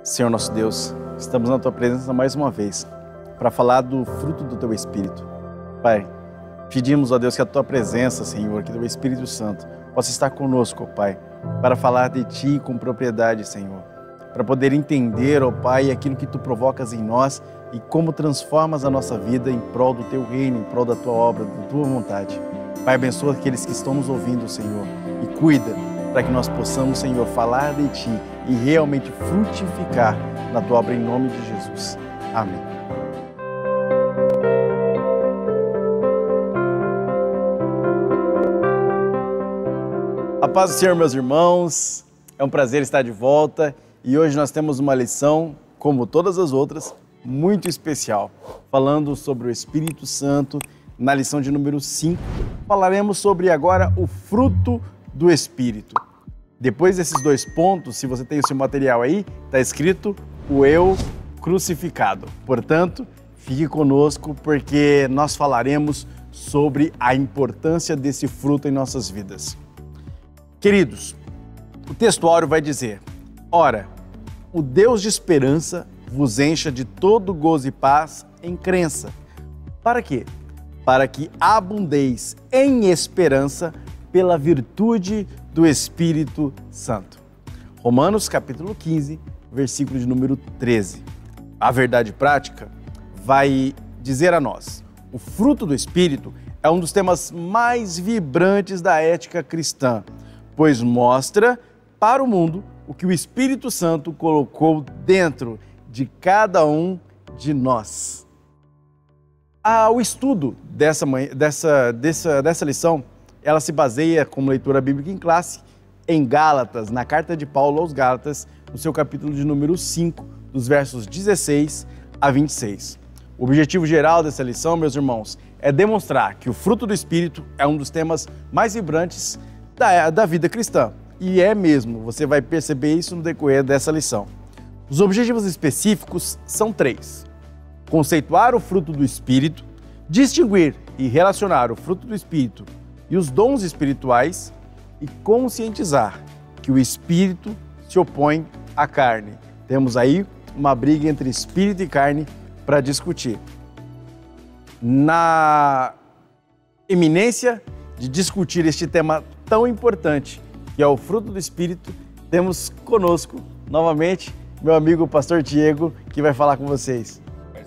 Senhor nosso Deus, estamos na Tua presença mais uma vez para falar do fruto do Teu Espírito. Pai, pedimos, ó Deus, que a Tua presença, Senhor, que o Teu Espírito Santo possa estar conosco, ó Pai, para falar de Ti com propriedade, Senhor, para poder entender, ó Pai, aquilo que Tu provocas em nós e como transformas a nossa vida em prol do Teu reino, em prol da Tua obra, da Tua vontade. Pai, abençoa aqueles que estão nos ouvindo, Senhor, e cuida para que nós possamos, Senhor, falar de Ti e realmente frutificar na Tua obra em nome de Jesus. Amém. A paz do Senhor, meus irmãos, é um prazer estar de volta e hoje nós temos uma lição, como todas as outras, muito especial, falando sobre o Espírito Santo. Na lição de número 5, falaremos sobre agora o fruto do Espírito. Depois desses dois pontos, se você tem o seu material aí, está escrito o eu crucificado. Portanto, fique conosco porque nós falaremos sobre a importância desse fruto em nossas vidas. Queridos, o textuário vai dizer: ora, o Deus de esperança vos encha de todo gozo e paz em crença. Para quê? Para que abundeis em esperança pela virtude do Espírito Santo. Romanos capítulo 15, versículo de número 13. A verdade prática vai dizer a nós: o fruto do Espírito é um dos temas mais vibrantes da ética cristã, pois mostra para o mundo o que o Espírito Santo colocou dentro de cada um de nós. O estudo dessa lição, ela se baseia, como leitura bíblica em classe, em Gálatas, na carta de Paulo aos Gálatas, no seu capítulo de número 5, dos versos 16 a 26. O objetivo geral dessa lição, meus irmãos, é demonstrar que o fruto do Espírito é um dos temas mais vibrantes da vida cristã. E é mesmo, você vai perceber isso no decorrer dessa lição. Os objetivos específicos são 3. Conceituar o fruto do Espírito, distinguir e relacionar o fruto do Espírito e os dons espirituais e conscientizar que o Espírito se opõe à carne. Temos aí uma briga entre Espírito e carne para discutir. Na iminência de discutir este tema tão importante, que é o fruto do Espírito, temos conosco novamente meu amigo pastor Diego, que vai falar com vocês.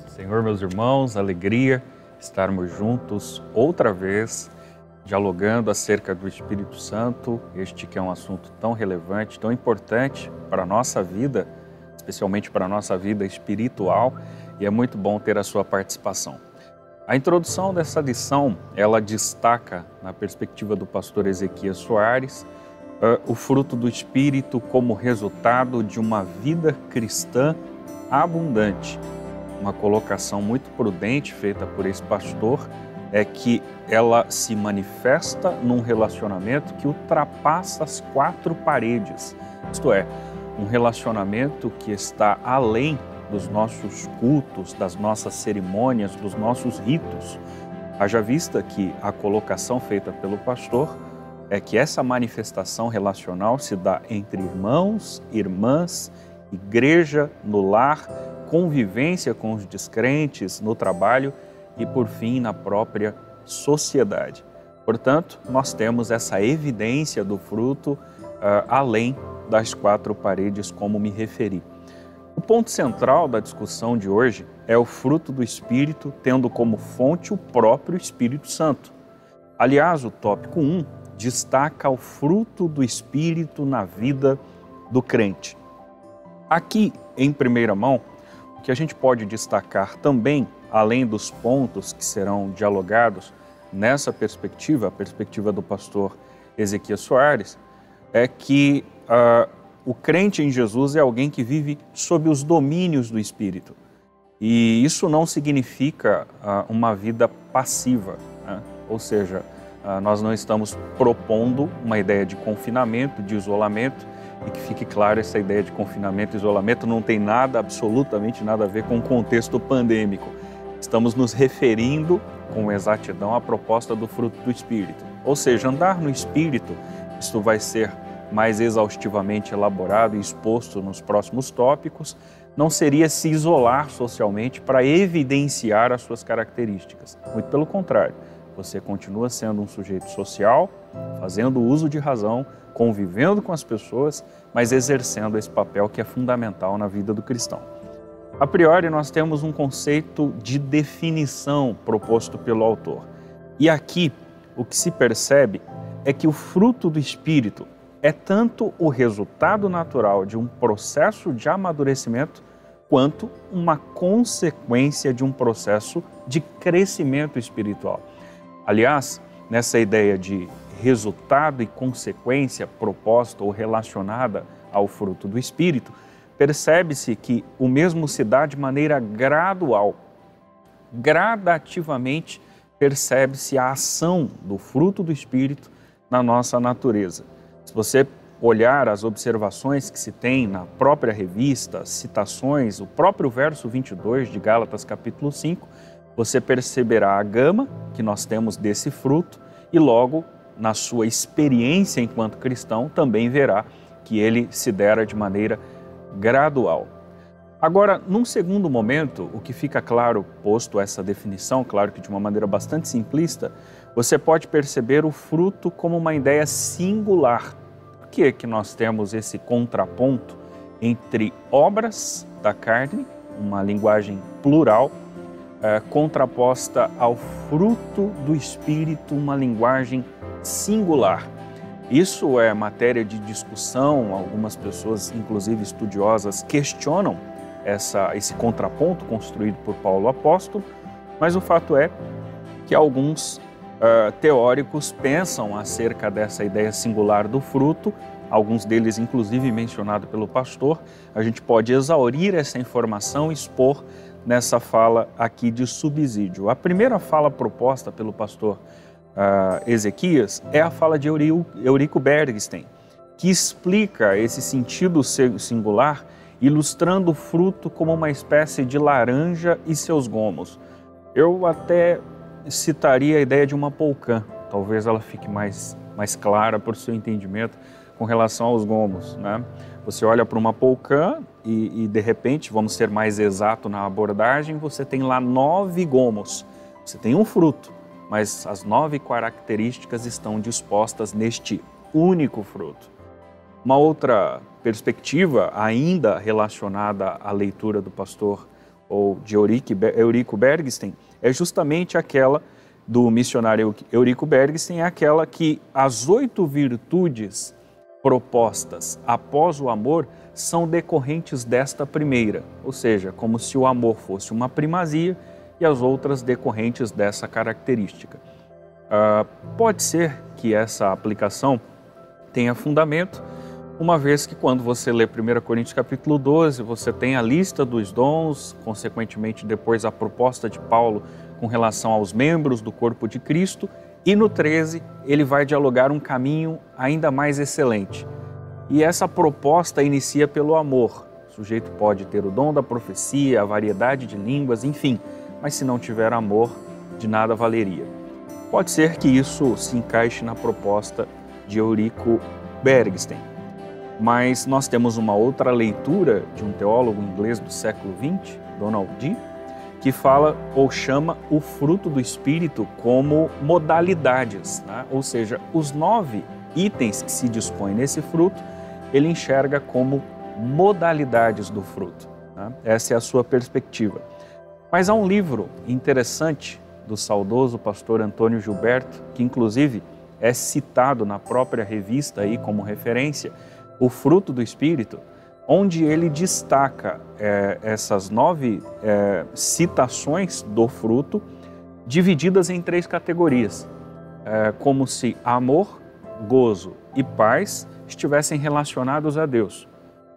Senhor, meus irmãos, alegria estarmos juntos outra vez, dialogando acerca do Espírito Santo, este que é um assunto tão relevante, tão importante para a nossa vida, especialmente para a nossa vida espiritual, e é muito bom ter a sua participação. A introdução dessa lição, ela destaca, na perspectiva do pastor Ezequias Soares, o fruto do Espírito como resultado de uma vida cristã abundante. Uma colocação muito prudente feita por esse pastor é que ela se manifesta num relacionamento que ultrapassa as 4 paredes. Isto é, um relacionamento que está além dos nossos cultos, das nossas cerimônias, dos nossos ritos. Haja vista que a colocação feita pelo pastor é que essa manifestação relacional se dá entre irmãos, irmãs, igreja, no lar, convivência com os descrentes, no trabalho e, por fim, na própria sociedade. Portanto, nós temos essa evidência do fruto além das 4 paredes, como me referi. O ponto central da discussão de hoje é o fruto do Espírito, tendo como fonte o próprio Espírito Santo. Aliás, o tópico 1 destaca o fruto do Espírito na vida do crente. Aqui, em primeira mão, o que a gente pode destacar também, além dos pontos que serão dialogados nessa perspectiva, a perspectiva do pastor Ezequias Soares, é que o crente em Jesus é alguém que vive sob os domínios do Espírito. E isso não significa uma vida passiva, né? Ou seja, nós não estamos propondo uma ideia de confinamento, de isolamento, e que fique claro, essa ideia de confinamento e isolamento não tem nada, absolutamente nada a ver com o contexto pandêmico. Estamos nos referindo com exatidão à proposta do fruto do Espírito. Ou seja, andar no Espírito, isto vai ser mais exaustivamente elaborado e exposto nos próximos tópicos, não seria se isolar socialmente para evidenciar as suas características. Muito pelo contrário, você continua sendo um sujeito social, fazendo uso de razão, convivendo com as pessoas, mas exercendo esse papel que é fundamental na vida do cristão. A priori, nós temos um conceito de definição proposto pelo autor. E aqui, o que se percebe é que o fruto do Espírito é tanto o resultado natural de um processo de amadurecimento, quanto uma consequência de um processo de crescimento espiritual. Aliás, nessa ideia de resultado e consequência proposta ou relacionada ao fruto do Espírito, percebe-se que o mesmo se dá de maneira gradual. Gradativamente percebe-se a ação do fruto do Espírito na nossa natureza. Se você olhar as observações que se tem na própria revista, citações, o próprio verso 22 de Gálatas capítulo 5, você perceberá a gama que nós temos desse fruto e logo, na sua experiência enquanto cristão, também verá que ele se dera de maneira gradual. Agora, num segundo momento, o que fica claro, posto essa definição, claro que de uma maneira bastante simplista, você pode perceber o fruto como uma ideia singular. Por que é que nós temos esse contraponto entre obras da carne, uma linguagem plural, contraposta ao fruto do Espírito, uma linguagem singular? Isso é matéria de discussão, algumas pessoas, inclusive estudiosas, questionam esse contraponto construído por Paulo Apóstolo, mas o fato é que alguns teóricos pensam acerca dessa ideia singular do fruto, alguns deles inclusive mencionado pelo pastor. A gente pode exaurir essa informação e expor nessa fala aqui de subsídio. A primeira fala proposta pelo pastor Ezequias é a fala de Eurico Bergsten, que explica esse sentido singular, ilustrando o fruto como uma espécie de laranja e seus gomos. Eu até citaria a ideia de uma polcã, talvez ela fique mais clara por seu entendimento com relação aos gomos, né? Você olha para uma polcã e de repente, vamos ser mais exato na abordagem, você tem lá 9 gomos, você tem um fruto, mas as 9 características estão dispostas neste único fruto. Uma outra perspectiva, ainda relacionada à leitura do pastor ou de Eurico Bergsten, é justamente aquela do missionário Eurico Bergsten, é aquela que as 8 virtudes propostas após o amor são decorrentes desta primeira, ou seja, como se o amor fosse uma primazia e as outras decorrentes dessa característica. Pode ser que essa aplicação tenha fundamento, uma vez que quando você lê 1 Coríntios capítulo 12, você tem a lista dos dons, consequentemente depois a proposta de Paulo com relação aos membros do corpo de Cristo, e no 13 ele vai dialogar um caminho ainda mais excelente. E essa proposta inicia pelo amor. O sujeito pode ter o dom da profecia, a variedade de línguas, enfim, mas se não tiver amor, de nada valeria. Pode ser que isso se encaixe na proposta de Eurico Bergsten. Mas nós temos uma outra leitura de um teólogo inglês do século XX, Donald Dee, que fala ou chama o fruto do Espírito como modalidades, né? Ou seja, os 9 itens que se dispõem nesse fruto, ele enxerga como modalidades do fruto, né? Essa é a sua perspectiva. Mas há um livro interessante do saudoso pastor Antônio Gilberto, que inclusive é citado na própria revista aí como referência, O Fruto do Espírito, onde ele destaca essas 9 citações do fruto, divididas em 3 categorias, como se amor, gozo e paz estivessem relacionados a Deus,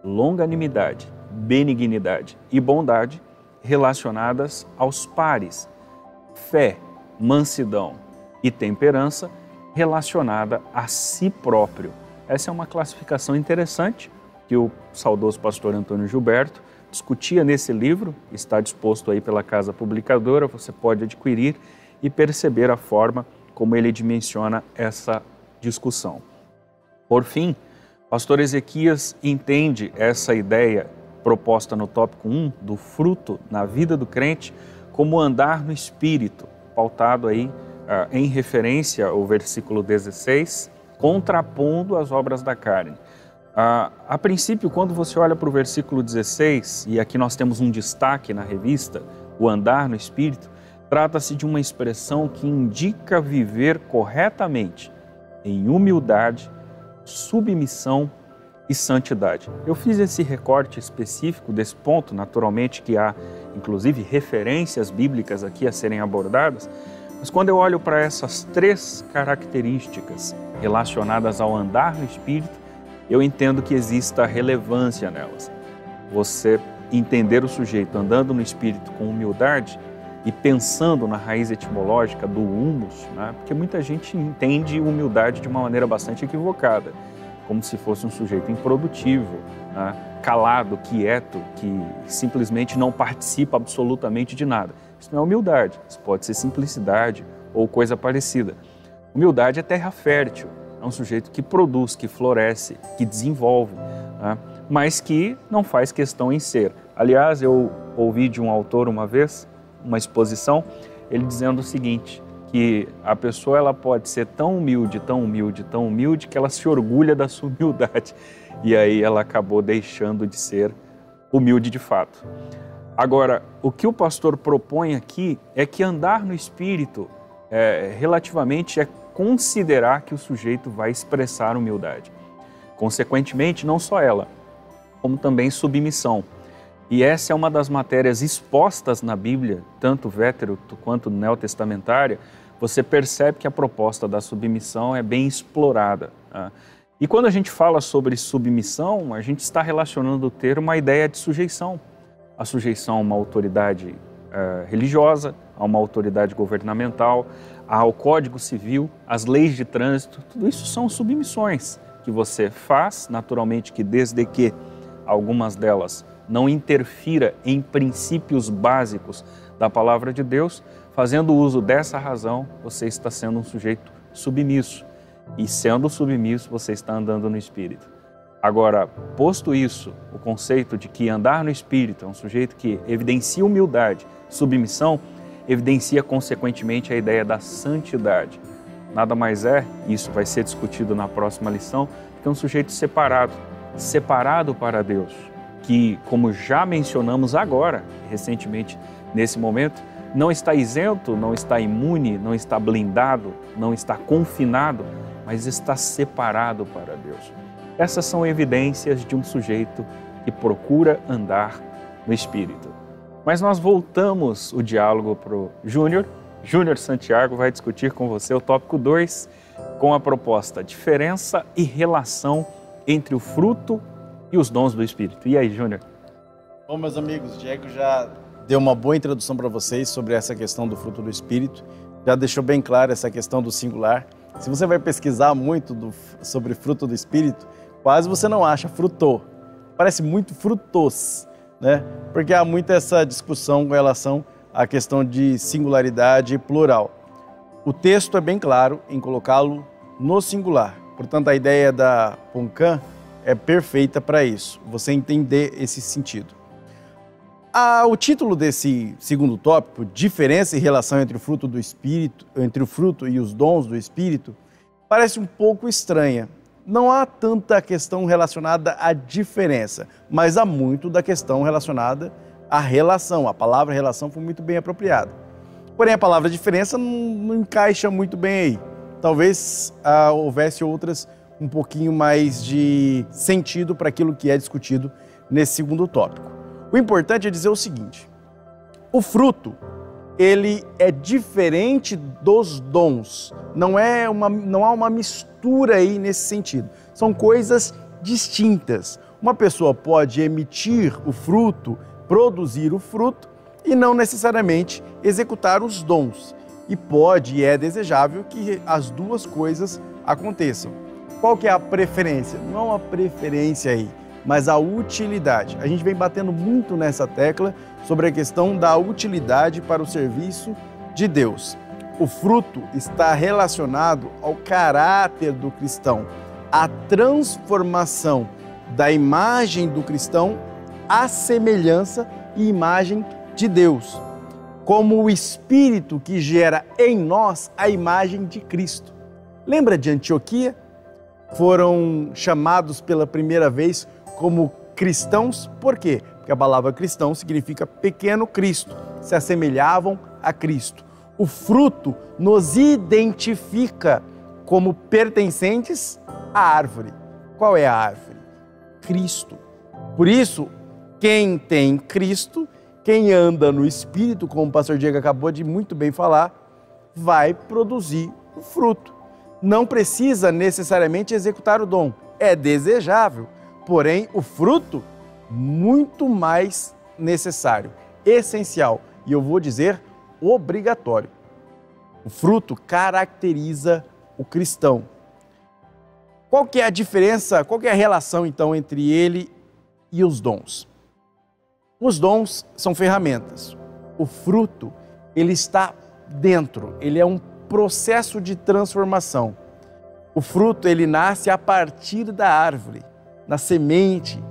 longanimidade, benignidade e bondade relacionadas aos pares, fé, mansidão e temperança relacionada a si próprio. Essa é uma classificação interessante que o saudoso pastor Antônio Gilberto discutia nesse livro, está disposto aí pela casa publicadora, você pode adquirir e perceber a forma como ele dimensiona essa discussão. Por fim, Pastor Ezequias entende essa ideia proposta no tópico 1 do fruto na vida do crente como andar no Espírito, pautado aí em referência ao versículo 16, contrapondo as obras da carne. A princípio, quando você olha para o versículo 16, e aqui nós temos um destaque na revista, o andar no Espírito, trata-se de uma expressão que indica viver corretamente, em humildade, submissão e santidade. Eu fiz esse recorte específico desse ponto, naturalmente que há inclusive referências bíblicas aqui a serem abordadas, mas quando eu olho para essas 3 características relacionadas ao andar no Espírito, eu entendo que exista relevância nelas. Você entender o sujeito andando no Espírito com humildade e pensando na raiz etimológica do humus, né? Porque muita gente entende humildade de uma maneira bastante equivocada, como se fosse um sujeito improdutivo, né? Calado, quieto, que simplesmente não participa absolutamente de nada. Isso não é humildade, isso pode ser simplicidade ou coisa parecida. Humildade é terra fértil, é um sujeito que produz, que floresce, que desenvolve, né? Mas que não faz questão em ser. Aliás, eu ouvi de um autor uma vez, uma exposição, ele dizendo o seguinte, que a pessoa ela pode ser tão humilde, tão humilde, tão humilde, que ela se orgulha da sua humildade. E aí ela acabou deixando de ser humilde de fato. Agora, o que o pastor propõe aqui é que andar no Espírito, relativamente, é considerar que o sujeito vai expressar humildade. Consequentemente, não só ela, como também submissão. E essa é uma das matérias expostas na Bíblia, tanto vétero quanto neotestamentária. Você percebe que a proposta da submissão é bem explorada. Tá? E quando a gente fala sobre submissão, a gente está relacionando o termo à ideia de sujeição. A sujeição a uma autoridade religiosa, a uma autoridade governamental, ao Código Civil, às leis de trânsito, tudo isso são submissões que você faz, naturalmente que desde que algumas delas não interfira em princípios básicos da palavra de Deus, fazendo uso dessa razão, você está sendo um sujeito submisso. E sendo submisso, você está andando no Espírito. Agora, posto isso, o conceito de que andar no Espírito é um sujeito que evidencia humildade, submissão, evidencia consequentemente a ideia da santidade. Nada mais é, isso vai ser discutido na próxima lição, que é um sujeito separado para Deus, que, como já mencionamos agora, recentemente, nesse momento, não está isento, não está imune, não está blindado, não está confinado, mas está separado para Deus. Essas são evidências de um sujeito que procura andar no Espírito. Mas nós voltamos o diálogo para o Júnior. Júnior Santiago vai discutir com você o tópico 2, com a proposta diferença e relação entre o fruto e os dons do Espírito. E aí, Júnior? Bom, meus amigos, o Diego já deu uma boa introdução para vocês sobre essa questão do fruto do Espírito, já deixou bem claro essa questão do singular. Se você vai pesquisar muito sobre fruto do Espírito, quase você não acha frutô. Parece muito frutos, né? Porque há muito essa discussão com relação à questão de singularidade e plural. O texto é bem claro em colocá-lo no singular. Portanto, a ideia da Poncan é perfeita para isso, você entender esse sentido. O título desse segundo tópico, diferença e relação entre o fruto do Espírito, entre o fruto e os dons do Espírito, parece um pouco estranha. Não há tanta questão relacionada à diferença, mas há muito da questão relacionada à relação. A palavra relação foi muito bem apropriada. Porém, a palavra diferença não encaixa muito bem aí. Talvez houvesse outras um pouquinho mais de sentido para aquilo que é discutido nesse segundo tópico. O importante é dizer o seguinte: o fruto, ele é diferente dos dons. Não há uma mistura aí nesse sentido. São coisas distintas. Uma pessoa pode emitir o fruto, produzir o fruto e não necessariamente executar os dons. E pode e é desejável que as duas coisas aconteçam. Qual que é a preferência? Não há uma preferência aí, mas a utilidade. A gente vem batendo muito nessa tecla sobre a questão da utilidade para o serviço de Deus. O fruto está relacionado ao caráter do cristão. a transformação da imagem do cristão à semelhança e imagem de Deus, como o Espírito que gera em nós a imagem de Cristo. Lembra de Antioquia? Foram chamados pela primeira vez como cristãos, por quê? Porque a palavra cristão significa pequeno Cristo, se assemelhavam a Cristo. O fruto nos identifica como pertencentes à árvore. Qual é a árvore? Cristo. Por isso, quem tem Cristo, quem anda no Espírito, como o pastor Diego acabou de muito bem falar, vai produzir o fruto. Não precisa necessariamente executar o dom. É desejável, porém o fruto muito mais necessário, essencial e eu vou dizer obrigatório. O fruto caracteriza o cristão. Qual que é a diferença, qual que é a relação então entre ele e os dons? Os dons são ferramentas. O fruto, ele está dentro, ele é um processo de transformação. O fruto, ele nasce a partir da árvore, na semente,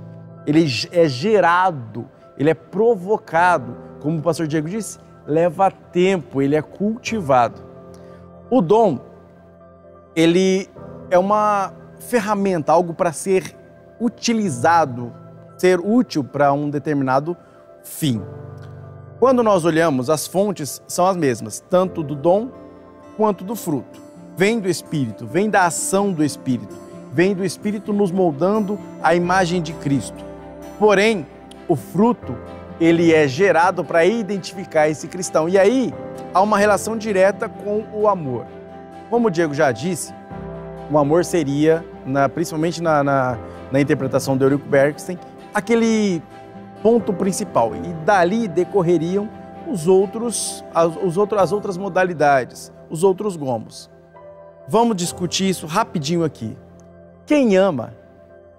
ele é gerado, ele é provocado, como o pastor Diego disse, leva tempo, ele é cultivado. O dom, ele é uma ferramenta, algo para ser utilizado, ser útil para um determinado fim. Quando nós olhamos, as fontes são as mesmas, tanto do dom quanto do fruto. Vem do Espírito, vem da ação do Espírito, vem do Espírito nos moldando a imagem de Cristo. Porém, o fruto, ele é gerado para identificar esse cristão. E aí, há uma relação direta com o amor. Como o Diego já disse, o amor seria, principalmente na interpretação de Eurico Bernstein, aquele ponto principal. E dali decorreriam as outras modalidades, os outros gomos. Vamos discutir isso rapidinho aqui. Quem ama,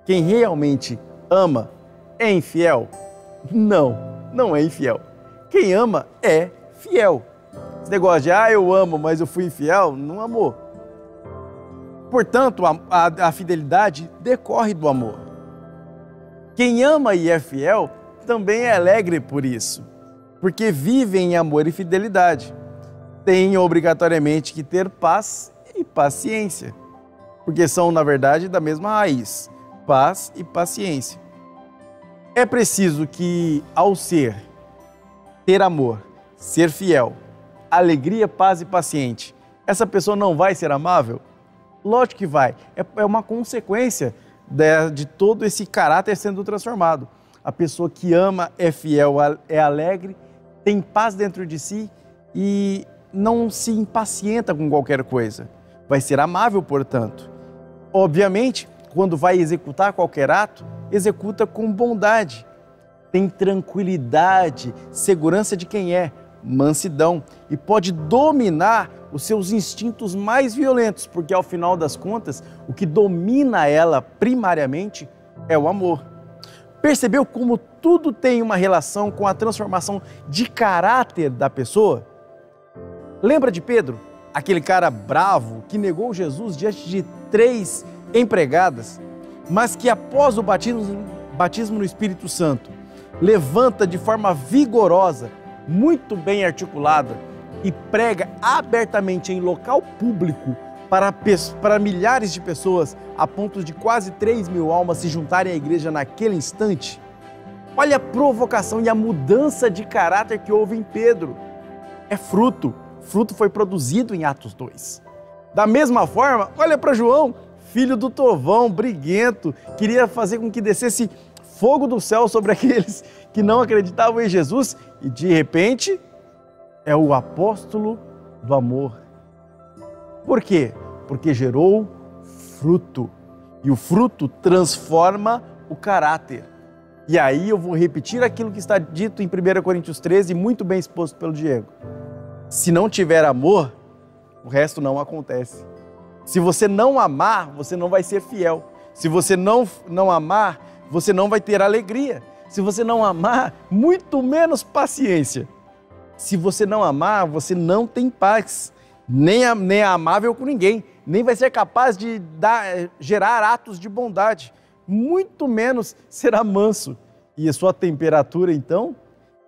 quem realmente ama, é infiel? Não, não é infiel. Quem ama é fiel. Esse negócio de, eu amo, mas eu fui infiel, não amou. Portanto, a fidelidade decorre do amor. Quem ama e é fiel também é alegre por isso, porque vive em amor e fidelidade. Tem obrigatoriamente que ter paz e paciência, porque são, na verdade, da mesma raiz, paz e paciência. É preciso que, ao ter amor, ser fiel, alegria, paz e paciente, essa pessoa não vai ser amável? Lógico que vai. É uma consequência de todo esse caráter sendo transformado. A pessoa que ama é fiel, é alegre, tem paz dentro de si e não se impacienta com qualquer coisa. Vai ser amável, portanto. Obviamente, quando vai executar qualquer ato, executa com bondade. Tem tranquilidade, segurança de quem é, mansidão e pode dominar os seus instintos mais violentos, porque ao final das contas, o que domina ela primariamente é o amor. Percebeu como tudo tem uma relação com a transformação de caráter da pessoa? Lembra de Pedro? Aquele cara bravo que negou Jesus diante de 3 empregadas, mas que após o batismo no Espírito Santo, levanta de forma vigorosa, muito bem articulada e prega abertamente em local público para milhares de pessoas, a ponto de quase 3.000 almas se juntarem à igreja naquele instante. Olha a provocação e a mudança de caráter que houve em Pedro. É fruto. Fruto foi produzido em Atos 2. Da mesma forma, olha para João, filho do trovão, briguento, queria fazer com que descesse fogo do céu sobre aqueles que não acreditavam em Jesus e de repente é o apóstolo do amor. Por quê? Porque gerou fruto e o fruto transforma o caráter. E aí eu vou repetir aquilo que está dito em 1 Coríntios 13, muito bem exposto pelo Diego. Se não tiver amor, o resto não acontece. Se você não amar, você não vai ser fiel. Se você não amar, você não vai ter alegria. Se você não amar, muito menos paciência. Se você não amar, você não tem paz, nem é amável com ninguém, nem vai ser capaz de gerar atos de bondade, muito menos será manso. E a sua temperatura, então,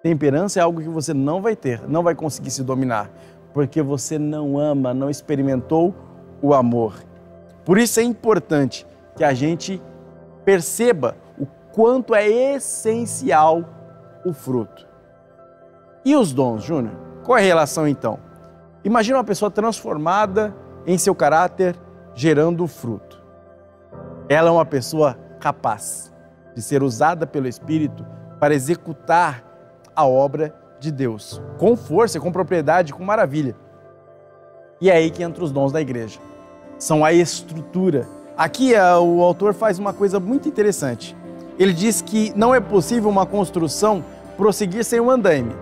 temperança é algo que você não vai ter, não vai conseguir se dominar, porque você não ama, não experimentou o amor. Por isso é importante que a gente perceba o quanto é essencial o fruto. E os dons, Júnior? Qual é a relação então? Imagina uma pessoa transformada em seu caráter, gerando fruto. Ela é uma pessoa capaz de ser usada pelo Espírito para executar a obra de Deus, com força, com propriedade, com maravilha. E é aí que entram os dons da igreja. São a estrutura. Aqui o autor faz uma coisa muito interessante. Ele diz que não é possível uma construção prosseguir sem um andaime.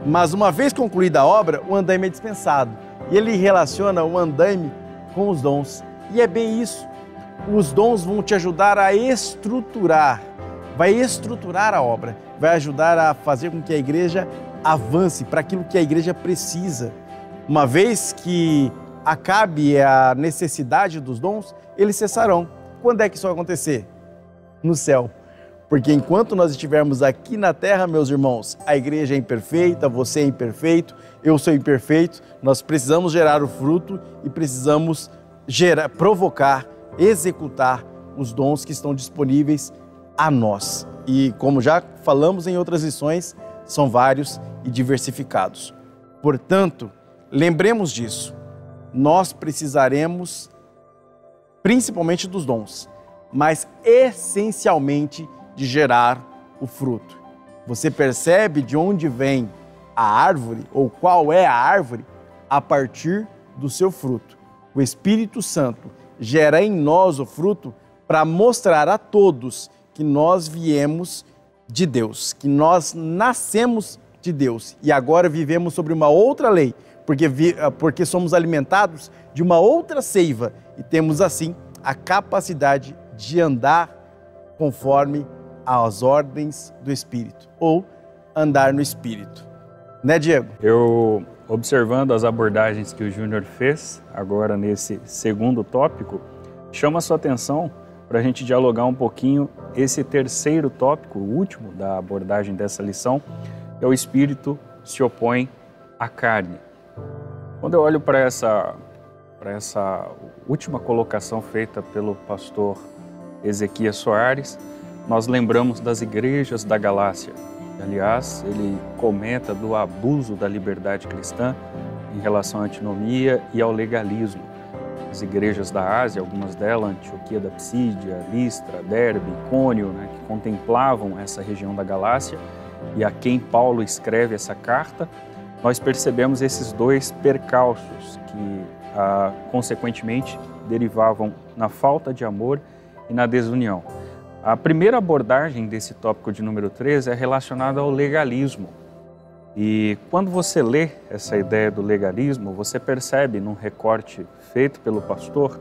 Mas uma vez concluída a obra, o andaime é dispensado. E ele relaciona o andaime com os dons. E é bem isso. Os dons vão te ajudar a estruturar. Vai estruturar a obra. Vai ajudar a fazer com que a igreja avance para aquilo que a igreja precisa. Uma vez que acabe a necessidade dos dons, eles cessarão. Quando é que isso vai acontecer? No céu. Porque enquanto nós estivermos aqui na terra, meus irmãos, a igreja é imperfeita, você é imperfeito, eu sou imperfeito, nós precisamos gerar o fruto e precisamos provocar, executar os dons que estão disponíveis a nós. E como já falamos em outras lições, são vários e diversificados. Portanto, lembremos disso. Nós precisaremos principalmente dos dons, mas essencialmente de gerar o fruto. Você percebe de onde vem a árvore ou qual é a árvore a partir do seu fruto. O Espírito Santo gera em nós o fruto para mostrar a todos que nós viemos de Deus, que nós nascemos de Deus e agora vivemos sobre uma outra lei, porque somos alimentados de uma outra seiva e temos assim a capacidade de andar conforme as ordens do Espírito, ou andar no Espírito. Né, Diego? Eu, observando as abordagens que o Júnior fez, agora nesse segundo tópico, chama a sua atenção para a gente dialogar um pouquinho esse terceiro tópico, o último da abordagem dessa lição, que é o Espírito se opõe à carne. Quando eu olho para essa última colocação feita pelo pastor Ezequias Soares, nós lembramos das igrejas da Galácia. Aliás, ele comenta do abuso da liberdade cristã em relação à antinomia e ao legalismo. As igrejas da Ásia, algumas delas, Antioquia da Psídia, Listra, Derbe, Icônio, que contemplavam essa região da Galácia e a quem Paulo escreve essa carta, nós percebemos esses dois percalços que, consequentemente, derivavam na falta de amor e na desunião. A primeira abordagem desse tópico de número 13 é relacionada ao legalismo. E quando você lê essa ideia do legalismo, você percebe num recorte feito pelo pastor,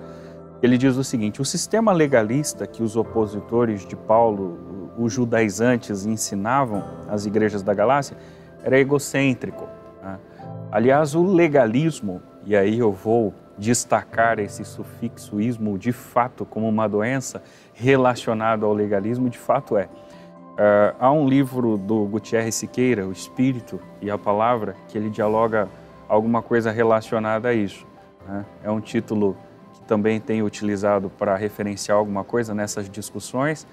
ele diz o seguinte: o sistema legalista que os opositores de Paulo, os judaizantes, ensinavam às igrejas da Galácia, era egocêntrico. Aliás, o legalismo, e aí eu vou destacar esse sufixo ismo de fato como uma doença relacionada ao legalismo, de fato é. Há um livro do Gutierrez Siqueira, O Espírito e a Palavra, que ele dialoga alguma coisa relacionada a isso. É um título que também tenho utilizado para referenciar alguma coisa nessas discussões,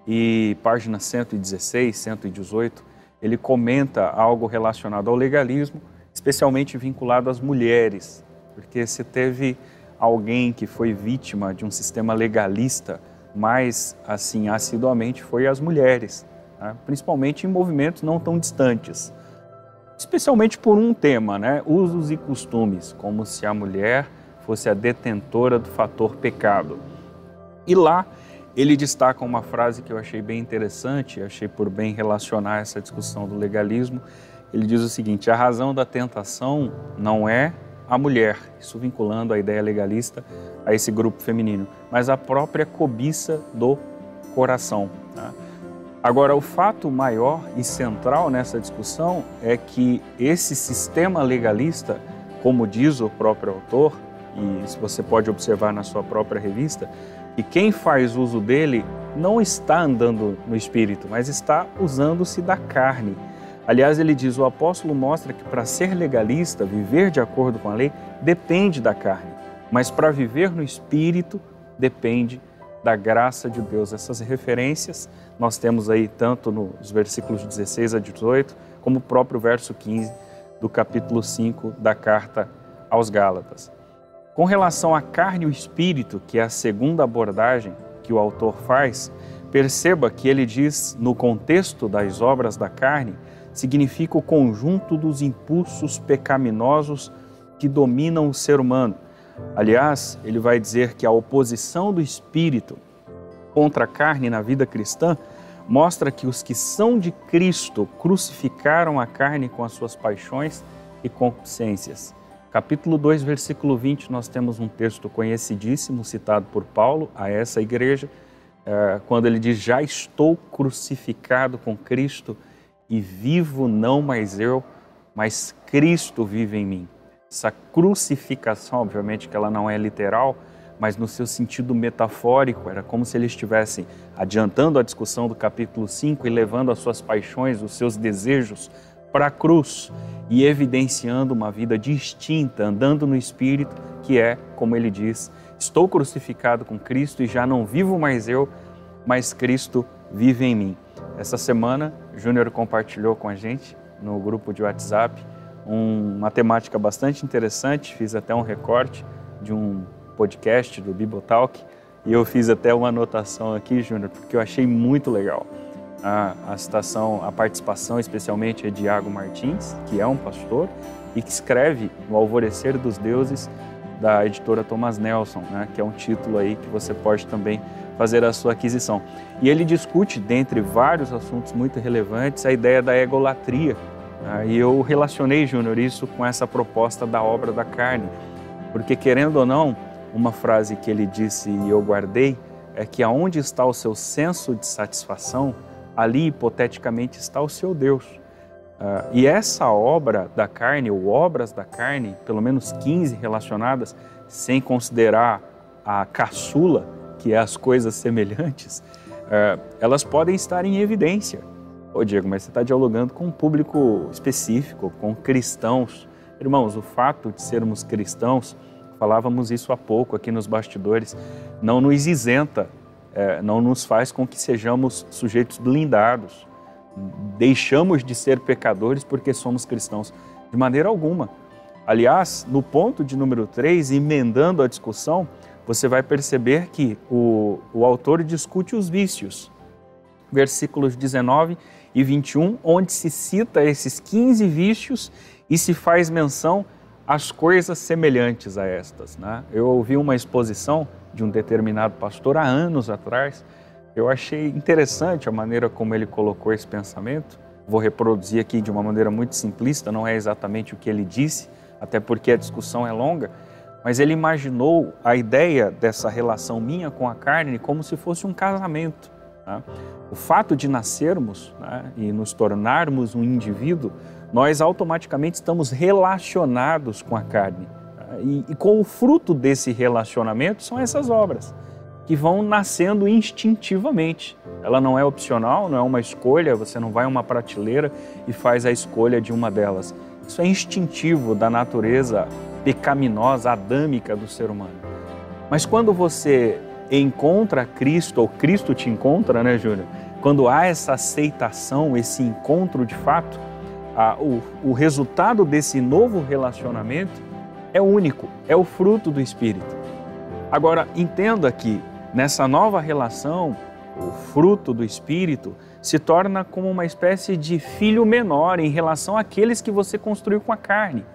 e página 116, 118, ele comenta algo relacionado ao legalismo, especialmente vinculado às mulheres, porque se teve alguém que foi vítima de um sistema legalista mais assim assiduamente foi as mulheres, principalmente em movimentos não tão distantes, especialmente por um tema, usos e costumes, como se a mulher fosse a detentora do fator pecado. E lá ele destaca uma frase que eu achei bem interessante, achei por bem relacionar essa discussão do legalismo. Ele diz o seguinte: a razão da tentação não é a mulher, isso vinculando a ideia legalista a esse grupo feminino, mas a própria cobiça do coração. Agora, o fato maior e central nessa discussão é que esse sistema legalista, como diz o próprio autor, e se você pode observar na sua própria revista, que quem faz uso dele não está andando no Espírito, mas está usando-se da carne. Aliás, ele diz, o apóstolo mostra que para ser legalista, viver de acordo com a lei, depende da carne, mas para viver no Espírito, depende da graça de Deus. Essas referências nós temos aí tanto nos versículos 16 a 18, como o próprio verso 15 do capítulo 5 da carta aos Gálatas. Com relação à carne e o espírito, que é a segunda abordagem que o autor faz, perceba que ele diz, no contexto das obras da carne, significa o conjunto dos impulsos pecaminosos que dominam o ser humano. Aliás, ele vai dizer que a oposição do espírito contra a carne na vida cristã mostra que os que são de Cristo crucificaram a carne com as suas paixões e concupiscências. Capítulo 2, versículo 20, nós temos um texto conhecidíssimo citado por Paulo a essa igreja, quando ele diz, já estou crucificado com Cristo e vivo não mais eu, mas Cristo vive em mim. Essa crucificação, obviamente que ela não é literal, mas no seu sentido metafórico, era como se ele estivesse adiantando a discussão do capítulo 5 e levando as suas paixões, os seus desejos para a cruz e evidenciando uma vida distinta, andando no Espírito, que é, como ele diz, estou crucificado com Cristo e já não vivo mais eu, mas Cristo vive em mim. Essa semana, Júnior compartilhou com a gente no grupo de WhatsApp uma temática bastante interessante, fiz até um recorte de um podcast do Bibotalk e eu fiz até uma anotação aqui, Júnior, porque eu achei muito legal. A participação especialmente é de Iago Martins, que é um pastor e que escreve no Alvorecer dos Deuses da editora Thomas Nelson, né, que é um título aí que você pode também fazer a sua aquisição. E ele discute, dentre vários assuntos muito relevantes, a ideia da egolatria. E eu relacionei, Júnior, isso com essa proposta da obra da carne, porque querendo ou não, uma frase que ele disse e eu guardei, é que aonde está o seu senso de satisfação, ali hipoteticamente está o seu Deus. E essa obra da carne, ou obras da carne, pelo menos 15 relacionadas, sem considerar a caçula, que é as coisas semelhantes, elas podem estar em evidência. Ô Diego, mas você está dialogando com um público específico, com cristãos. Irmãos, o fato de sermos cristãos, falávamos isso há pouco aqui nos bastidores, não nos isenta, não nos faz com que sejamos sujeitos blindados. Deixamos de ser pecadores porque somos cristãos. De maneira alguma. Aliás, no ponto de número 3, emendando a discussão, você vai perceber que o autor discute os vícios. Versículos 19 e 21, onde se cita esses 15 vícios e se faz menção às coisas semelhantes a estas, né? Eu ouvi uma exposição de um determinado pastor há anos atrás. Eu achei interessante a maneira como ele colocou esse pensamento. Vou reproduzir aqui de uma maneira muito simplista, não é exatamente o que ele disse, até porque a discussão é longa, mas ele imaginou a ideia dessa relação minha com a carne como se fosse um casamento. O fato de nascermos, né, e nos tornarmos um indivíduo, nós automaticamente estamos relacionados com a carne. E com o fruto desse relacionamento são essas obras, que vão nascendo instintivamente. Ela não é opcional, não é uma escolha, você não vai a uma prateleira e faz a escolha de uma delas. Isso é instintivo da natureza pecaminosa, adâmica do ser humano. Mas quando você encontra Cristo, ou Cristo te encontra, né, Júnior? Quando há essa aceitação, esse encontro de fato, o resultado desse novo relacionamento é único, é o fruto do Espírito. Agora, entenda que nessa nova relação, o fruto do Espírito se torna como uma espécie de filho menor em relação àqueles que você construiu com a carne.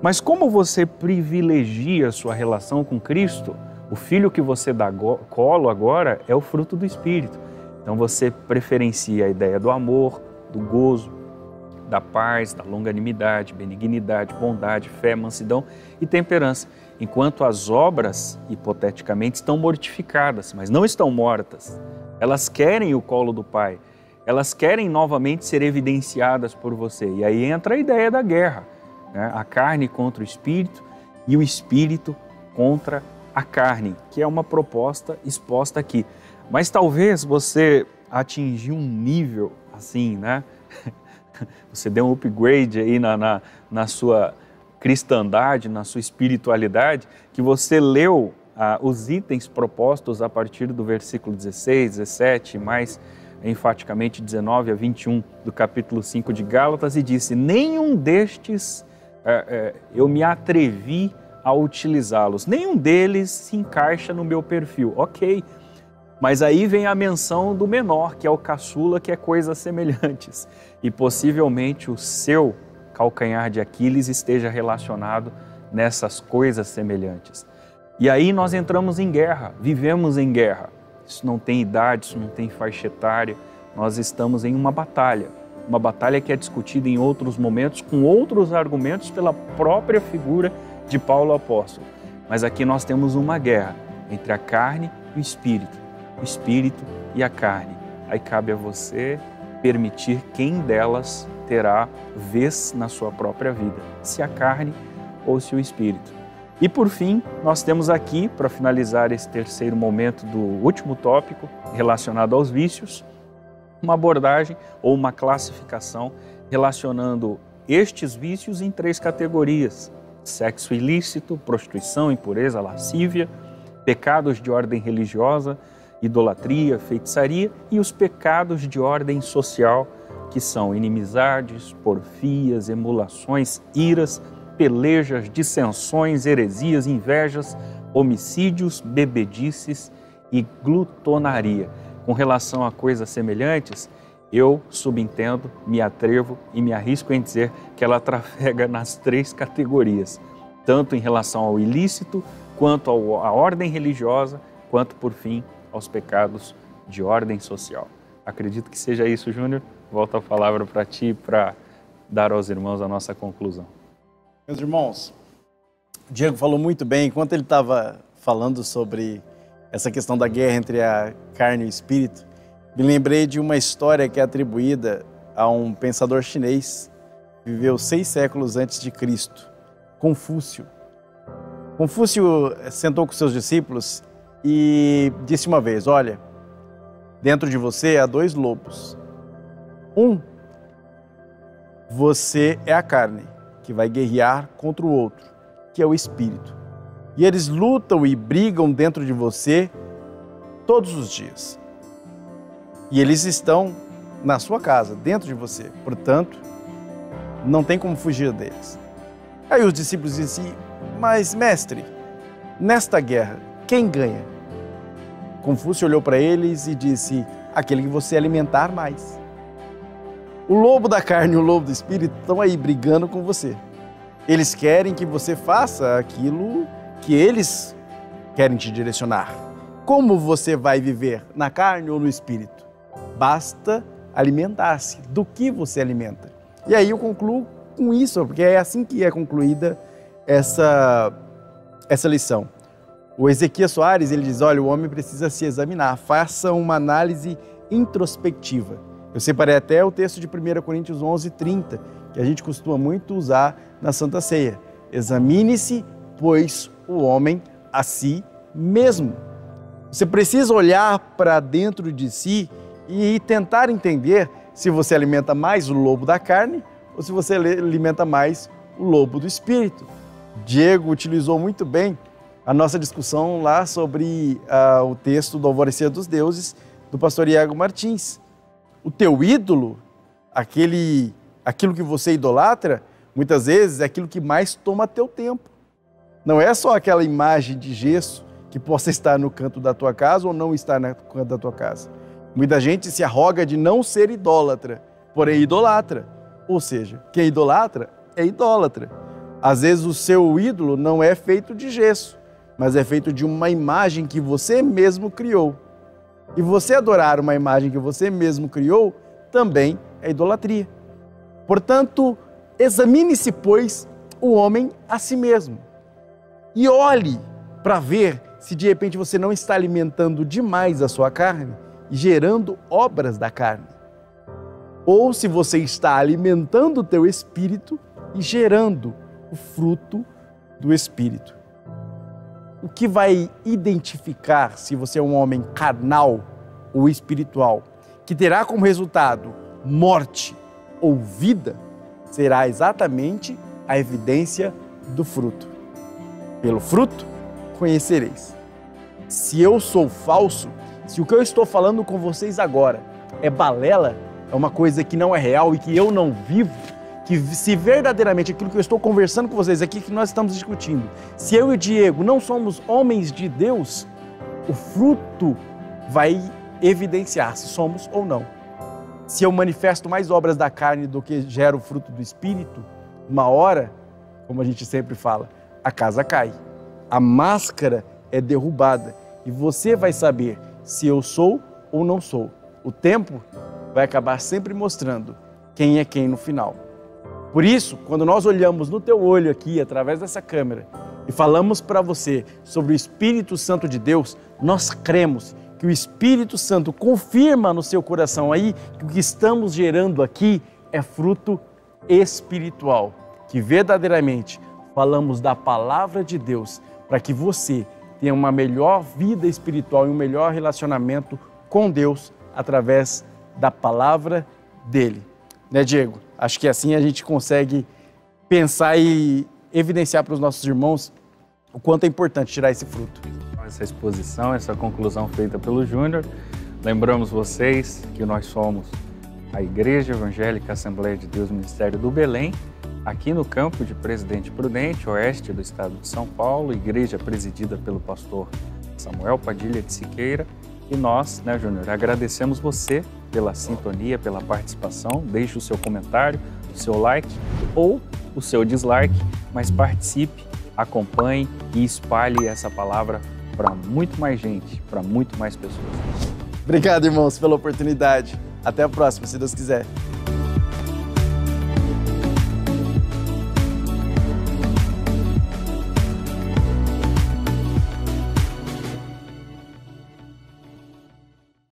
Mas como você privilegia a sua relação com Cristo, o filho que você dá colo agora é o fruto do Espírito. Então você preferencia a ideia do amor, do gozo, da paz, da longanimidade, benignidade, bondade, fé, mansidão e temperança. Enquanto as obras, hipoteticamente, estão mortificadas, mas não estão mortas. Elas querem o colo do Pai. Elas querem novamente ser evidenciadas por você. E aí entra a ideia da guerra, né? A carne contra o Espírito e o Espírito contra a carne, que é uma proposta exposta aqui. Mas talvez você atingiu um nível assim, né? Você deu um upgrade aí na sua cristandade, na sua espiritualidade, que você leu os itens propostos a partir do versículo 16, 17, mais enfaticamente 19 a 21 do capítulo 5 de Gálatas, e disse: nenhum destes eu me atrevi a utilizá-los, nenhum deles se encaixa no meu perfil. Ok, mas aí vem a menção do menor, que é o caçula, que é coisas semelhantes, e possivelmente o seu calcanhar de Aquiles esteja relacionado nessas coisas semelhantes. E aí nós entramos em guerra, vivemos em guerra. Isso não tem idade, isso não tem faixa etária, nós estamos em uma batalha que é discutida em outros momentos, com outros argumentos pela própria figura de Paulo apóstolo. Mas aqui nós temos uma guerra entre a carne e o espírito e a carne. Aí cabe a você permitir quem delas terá vez na sua própria vida, se a carne ou se o espírito. E por fim, nós temos aqui, para finalizar esse terceiro momento do último tópico relacionado aos vícios, uma abordagem ou uma classificação relacionando estes vícios em 3 categorias: sexo ilícito, prostituição, impureza, lascívia, pecados de ordem religiosa, idolatria, feitiçaria, e os pecados de ordem social, que são inimizades, porfias, emulações, iras, pelejas, dissensões, heresias, invejas, homicídios, bebedices e glutonaria. Com relação a coisas semelhantes, eu subentendo, me atrevo e me arrisco em dizer que ela trafega nas 3 categorias, tanto em relação ao ilícito, quanto à ordem religiosa, quanto, por fim, aos pecados de ordem social. Acredito que seja isso, Júnior. Volto a palavra para ti, para dar aos irmãos a nossa conclusão. Meus irmãos, o Diego falou muito bem. Enquanto ele estava falando sobre essa questão da guerra entre a carne e o espírito, me lembrei de uma história que é atribuída a um pensador chinês que viveu 6 séculos antes de Cristo, Confúcio. Confúcio sentou com seus discípulos e disse uma vez: olha, dentro de você há 2 lobos. Você é a carne, que vai guerrear contra o outro, que é o espírito. E eles lutam e brigam dentro de você todos os dias. E eles estão na sua casa, dentro de você. Portanto, não tem como fugir deles. Aí os discípulos dizem: mas mestre, nesta guerra, quem ganha? Confúcio olhou para eles e disse: aquele que você alimentar mais. O lobo da carne e o lobo do espírito estão aí brigando com você. Eles querem que você faça aquilo que eles querem te direcionar. Como você vai viver, na carne ou no espírito? Basta alimentar-se. Do que você alimenta? E aí eu concluo com isso, porque é assim que é concluída essa lição. O Ezequias Soares, ele diz: olha, o homem precisa se examinar, faça uma análise introspectiva. Eu separei até o texto de 1 Coríntios 11:30, que a gente costuma muito usar na Santa Ceia. Examine-se, pois, o homem a si mesmo. Você precisa olhar para dentro de si e tentar entender se você alimenta mais o lobo da carne ou se você alimenta mais o lobo do espírito. Diego utilizou muito bem a nossa discussão lá sobre o texto do Alvorecer dos Deuses, do pastor Iago Martins. O teu ídolo, aquilo que você idolatra, muitas vezes é aquilo que mais toma teu tempo. Não é só aquela imagem de gesso que possa estar no canto da tua casa ou não estar no canto da tua casa. Muita gente se arroga de não ser idólatra, porém idolatra. Ou seja, quem idolatra é idólatra. Às vezes o seu ídolo não é feito de gesso, mas é feito de uma imagem que você mesmo criou. E você adorar uma imagem que você mesmo criou também é idolatria. Portanto, examine-se, pois, o homem a si mesmo. E olhe para ver se de repente você não está alimentando demais a sua carne e gerando obras da carne. Ou se você está alimentando o teu espírito e gerando o fruto do espírito. o que vai identificar se você é um homem carnal ou espiritual, que terá como resultado morte ou vida, será exatamente a evidência do fruto. Pelo fruto, conhecereis. Se eu sou falso, se o que eu estou falando com vocês agora é balela, é uma coisa que não é real e que eu não vivo, que se verdadeiramente aquilo que eu estou conversando com vocês aqui, que nós estamos discutindo, se eu e o Diego não somos homens de Deus, o fruto vai evidenciar se somos ou não. Se eu manifesto mais obras da carne do que gero o fruto do Espírito, uma hora, como a gente sempre fala, a casa cai, a máscara é derrubada e você vai saber se eu sou ou não sou. O tempo vai acabar sempre mostrando quem é quem no final. Por isso, quando nós olhamos no teu olho aqui, através dessa câmera, e falamos para você sobre o Espírito Santo de Deus, nós cremos que o Espírito Santo confirma no seu coração aí que o que estamos gerando aqui é fruto espiritual, que verdadeiramente falamos da palavra de Deus para que você tenha uma melhor vida espiritual e um melhor relacionamento com Deus através da palavra dele. Né, Diego? Acho que assim a gente consegue pensar e evidenciar para os nossos irmãos o quanto é importante tirar esse fruto. Essa exposição, essa conclusão feita pelo Júnior, lembramos vocês que nós somos a Igreja Evangélica Assembleia de Deus Ministério do Belém, aqui no campo de Presidente Prudente, oeste do estado de São Paulo, igreja presidida pelo pastor Samuel Padilha de Siqueira. E nós, né, Júnior, agradecemos você pela sintonia, pela participação. Deixe o seu comentário, o seu like ou o seu dislike, mas participe, acompanhe e espalhe essa palavra para muito mais gente, para muito mais pessoas. Obrigado, irmãos, pela oportunidade. Até a próxima, se Deus quiser.